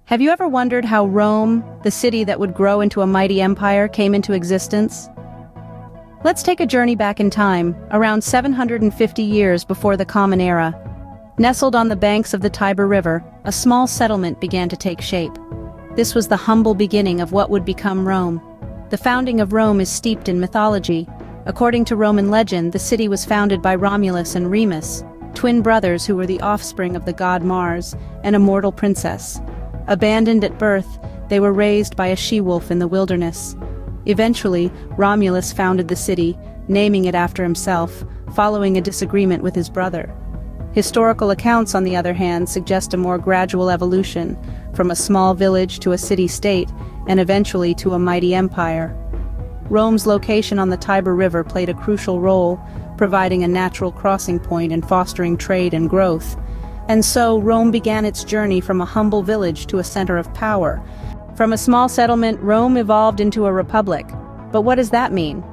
Have you ever wondered how Rome, the city that would grow into a mighty empire, came into existence? Let's take a journey back in time, around 750 years before the Common Era. Nestled on the banks of the Tiber River, a small settlement began to take shape. This was the humble beginning of what would become Rome. The founding of Rome is steeped in mythology. According to Roman legend, the city was founded by Romulus and Remus, twin brothers who were the offspring of the god Mars and a mortal princess. Abandoned at birth, they were raised by a she-wolf in the wilderness. Eventually, Romulus founded the city, naming it after himself, following a disagreement with his brother. Historical accounts, on the other hand, suggest a more gradual evolution, from a small village to a city-state, and eventually to a mighty empire. Rome's location on the Tiber River played a crucial role, providing a natural crossing point and fostering trade and growth. And so, Rome began its journey from a humble village to a center of power. From a small settlement, Rome evolved into a republic. But what does that mean?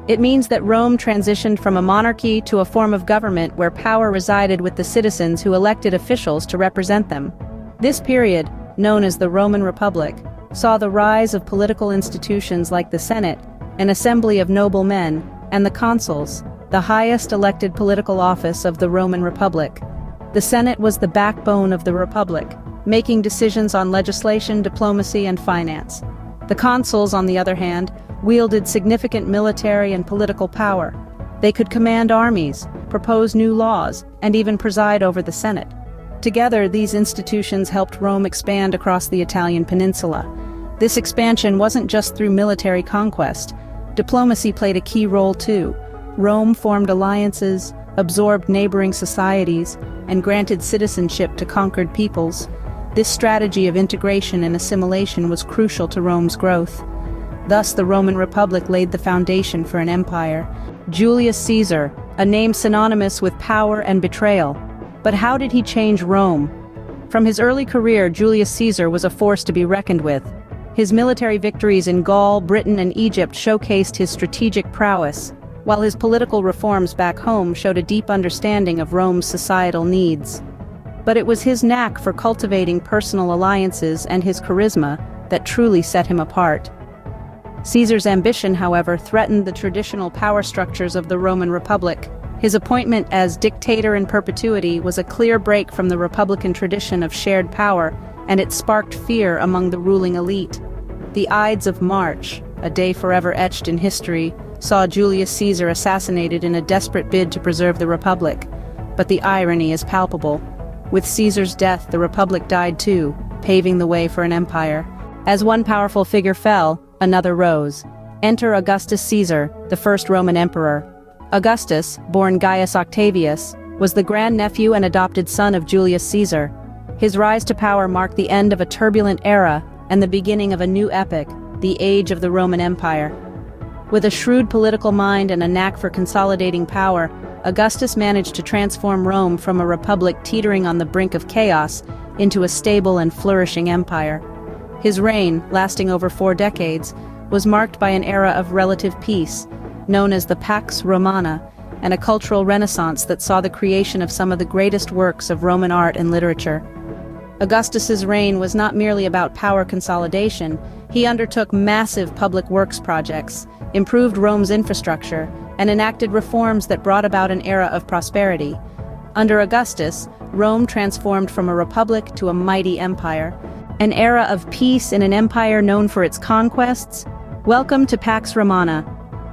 It means that Rome transitioned from a monarchy to a form of government where power resided with the citizens who elected officials to represent them. This period, known as the Roman Republic, saw the rise of political institutions like the Senate, an assembly of noble men, and the consuls, the highest elected political office of the Roman Republic. The Senate was the backbone of the Republic, making decisions on legislation, diplomacy, and finance. The consuls, on the other hand, wielded significant military and political power. They could command armies, propose new laws, and even preside over the Senate. Together, these institutions helped Rome expand across the Italian peninsula. This expansion wasn't just through military conquest. Diplomacy played a key role too. Rome formed alliances, absorbed neighboring societies, and granted citizenship to conquered peoples. This strategy of integration and assimilation was crucial to Rome's growth. Thus, the Roman Republic laid the foundation for an empire. Julius Caesar, a name synonymous with power and betrayal. But how did he change Rome? From his early career, Julius Caesar was a force to be reckoned with. His military victories in Gaul, Britain, and Egypt showcased his strategic prowess, while his political reforms back home showed a deep understanding of Rome's societal needs. But it was his knack for cultivating personal alliances and his charisma that truly set him apart. Caesar's ambition, however, threatened the traditional power structures of the Roman Republic. His appointment as dictator in perpetuity was a clear break from the Republican tradition of shared power, and it sparked fear among the ruling elite. The Ides of March, a day forever etched in history, saw Julius Caesar assassinated in a desperate bid to preserve the Republic. But the irony is palpable. With Caesar's death, the Republic died too, paving the way for an empire. As one powerful figure fell, another rose. Enter Augustus Caesar, the first Roman emperor. Augustus, born Gaius Octavius, was the grandnephew and adopted son of Julius Caesar. His rise to power marked the end of a turbulent era and the beginning of a new epoch, the Age of the Roman Empire. With a shrewd political mind and a knack for consolidating power, Augustus managed to transform Rome from a republic teetering on the brink of chaos into a stable and flourishing empire. His reign, lasting over 4 decades, was marked by an era of relative peace, known as the Pax Romana, and a cultural renaissance that saw the creation of some of the greatest works of Roman art and literature. Augustus's reign was not merely about power consolidation. He undertook massive public works projects, improved Rome's infrastructure, and enacted reforms that brought about an era of prosperity. Under Augustus, Rome transformed from a republic to a mighty empire. An era of peace in an empire known for its conquests? Welcome to Pax Romana.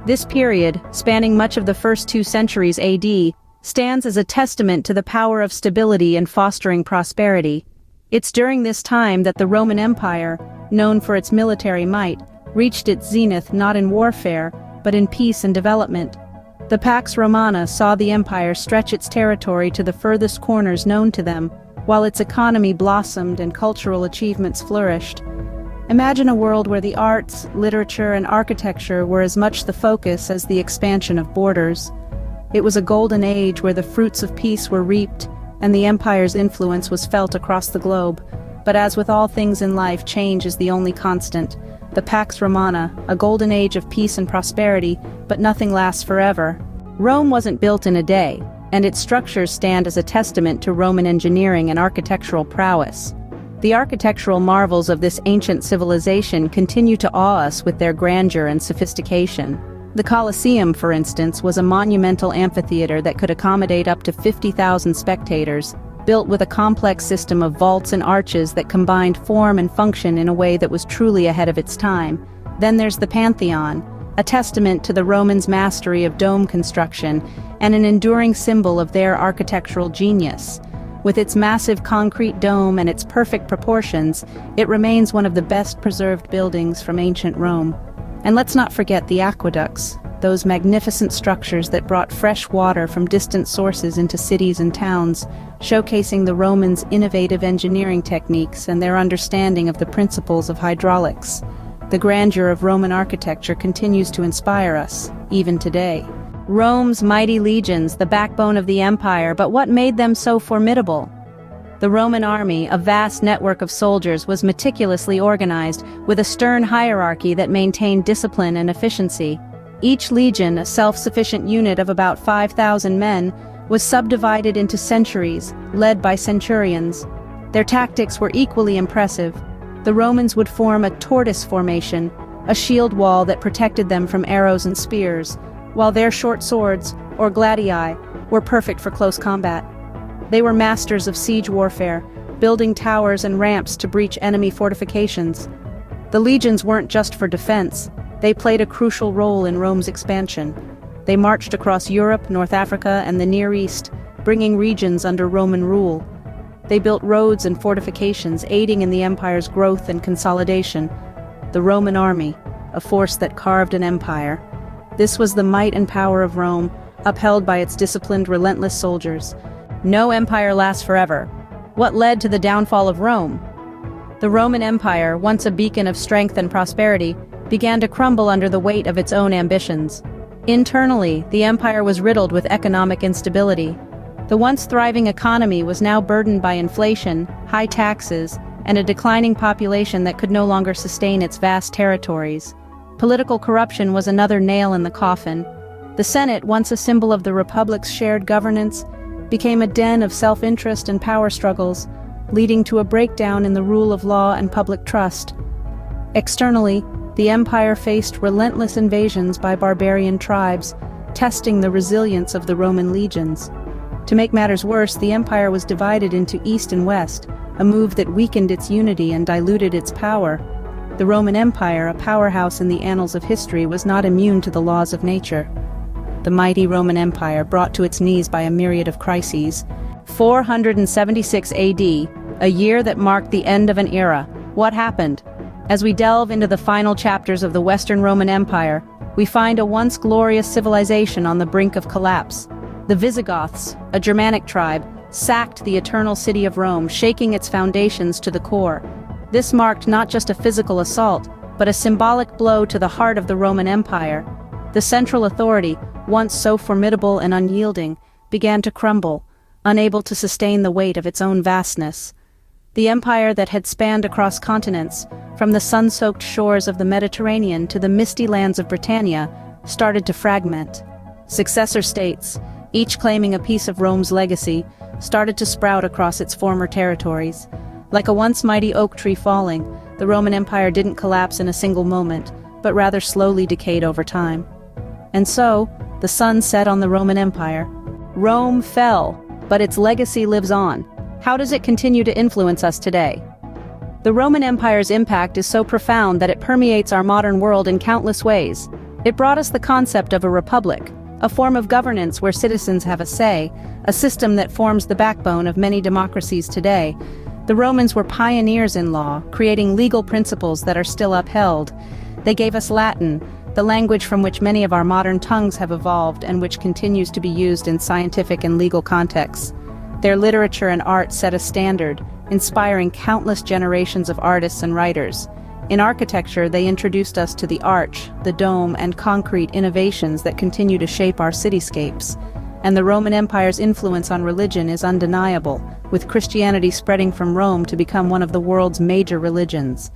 This period, spanning much of the first 2 centuries AD, stands as a testament to the power of stability and fostering prosperity. It's during this time that the Roman Empire, known for its military might, reached its zenith not in warfare, but in peace and development. The Pax Romana saw the empire stretch its territory to the furthest corners known to them, while its economy blossomed and cultural achievements flourished. Imagine a world where the arts, literature, and architecture were as much the focus as the expansion of borders. It was a golden age where the fruits of peace were reaped, and the empire's influence was felt across the globe. But as with all things in life, change is the only constant. The Pax Romana, a golden age of peace and prosperity, but nothing lasts forever. Rome wasn't built in a day, and its structures stand as a testament to Roman engineering and architectural prowess. The architectural marvels of this ancient civilization continue to awe us with their grandeur and sophistication. The Colosseum, for instance, was a monumental amphitheater that could accommodate up to 50,000 spectators, built with a complex system of vaults and arches that combined form and function in a way that was truly ahead of its time. Then there's the Pantheon, a testament to the Romans' mastery of dome construction and an enduring symbol of their architectural genius. With its massive concrete dome and its perfect proportions, it remains one of the best preserved buildings from ancient Rome. And let's not forget the aqueducts, those magnificent structures that brought fresh water from distant sources into cities and towns, showcasing the Romans' innovative engineering techniques and their understanding of the principles of hydraulics. The grandeur of Roman architecture continues to inspire us, even today. Rome's mighty legions, the backbone of the empire, but what made them so formidable? The Roman army, a vast network of soldiers, was meticulously organized, with a stern hierarchy that maintained discipline and efficiency. Each legion, a self-sufficient unit of about 5,000 men, was subdivided into centuries, led by centurions. Their tactics were equally impressive. The Romans would form a tortoise formation, a shield wall that protected them from arrows and spears, while their short swords, or gladii, were perfect for close combat. They were masters of siege warfare, building towers and ramps to breach enemy fortifications. The legions weren't just for defense, they played a crucial role in Rome's expansion. They marched across Europe, North Africa, and the Near East, bringing regions under Roman rule. They built roads and fortifications, aiding in the empire's growth and consolidation. The Roman army, a force that carved an empire. This was the might and power of Rome, upheld by its disciplined, relentless soldiers. No empire lasts forever. What led to the downfall of Rome? The Roman Empire, once a beacon of strength and prosperity, began to crumble under the weight of its own ambitions. Internally, the empire was riddled with economic instability. The once thriving economy was now burdened by inflation, high taxes, and a declining population that could no longer sustain its vast territories. Political corruption was another nail in the coffin. The Senate, once a symbol of the Republic's shared governance, became a den of self-interest and power struggles, leading to a breakdown in the rule of law and public trust. Externally, the empire faced relentless invasions by barbarian tribes, testing the resilience of the Roman legions. To make matters worse, the empire was divided into East and West, a move that weakened its unity and diluted its power. The Roman Empire, a powerhouse in the annals of history, was not immune to the laws of nature. The mighty Roman Empire, brought to its knees by a myriad of crises. 476 AD, a year that marked the end of an era. What happened? As we delve into the final chapters of the Western Roman Empire, we find a once glorious civilization on the brink of collapse. The Visigoths, a Germanic tribe, sacked the eternal city of Rome, shaking its foundations to the core. This marked not just a physical assault, but a symbolic blow to the heart of the Roman Empire. The central authority, once so formidable and unyielding, began to crumble, unable to sustain the weight of its own vastness. The empire that had spanned across continents, from the sun-soaked shores of the Mediterranean to the misty lands of Britannia, started to fragment. Successor states, each claiming a piece of Rome's legacy, started to sprout across its former territories. Like a once mighty oak tree falling, the Roman Empire didn't collapse in a single moment, but rather slowly decayed over time. And so, the sun set on the Roman Empire. Rome fell, but its legacy lives on. How does it continue to influence us today? The Roman Empire's impact is so profound that it permeates our modern world in countless ways. It brought us the concept of a republic, a form of governance where citizens have a say, a system that forms the backbone of many democracies today. The Romans were pioneers in law, creating legal principles that are still upheld. They gave us Latin, the language from which many of our modern tongues have evolved and which continues to be used in scientific and legal contexts. Their literature and art set a standard, inspiring countless generations of artists and writers. In architecture, they introduced us to the arch, the dome, and concrete innovations that continue to shape our cityscapes. And the Roman Empire's influence on religion is undeniable, with Christianity spreading from Rome to become one of the world's major religions.